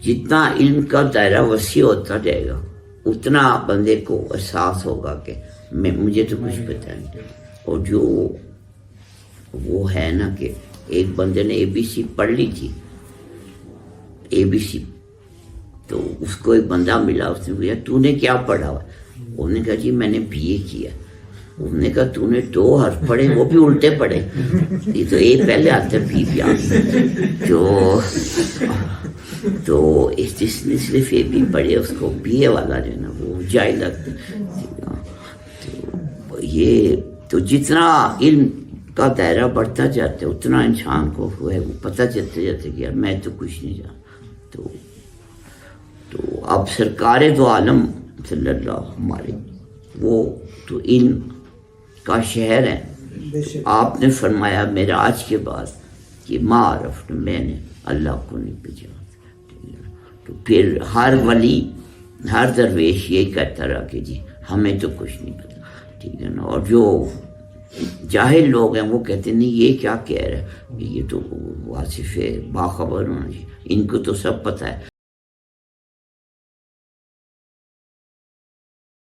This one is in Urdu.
جتنا علم کا دائرہ وسیع ہوتا جائے گا اتنا بندے کو احساس ہوگا کہ مجھے تو کچھ پتہ نہیں. اور جو وہ ہے نا کہ ایک بندے نے ABC پڑھ لی تھی ABC، تو اس کو ایک بندہ ملا، اس نے کہا تو نے کیا پڑھا ہوا؟ انہوں نے کہا جی میں نے BA کیا. انہوں نے کہا تو نے 2 حرف پڑھے وہ بھی الٹے پڑھے، یہ تو A پہلے آتا B بھی آتا. تو جس نے صرف AB پڑھے اس کو BA والا جو ہے نا وہ جائز لگتا. تو یہ تو جتنا علم کا دائرہ بڑھتا جاتا ہے اتنا انسان کو وہ پتہ چلتے جاتا ہے کہ یار میں تو کچھ نہیں جانتا. تو اب سرکار دو عالم صلی اللہ ہمارے وہ تو علم کا شہر ہے. آپ نے فرمایا معراج کے بعد کہ ما عرفت، میں نے اللہ کو نہیں پہچانا. تو پھر ہر ولی ہر درویش یہی کہتا رہا کہ جی ہمیں تو کچھ نہیں پتا، ٹھیک ہے نا. اور جو جاہل لوگ ہیں وہ کہتے نہیں یہ کیا کہہ رہے ہیں، یہ تو واصف باخبر ہونا چاہیے، ان کو تو سب پتہ ہے.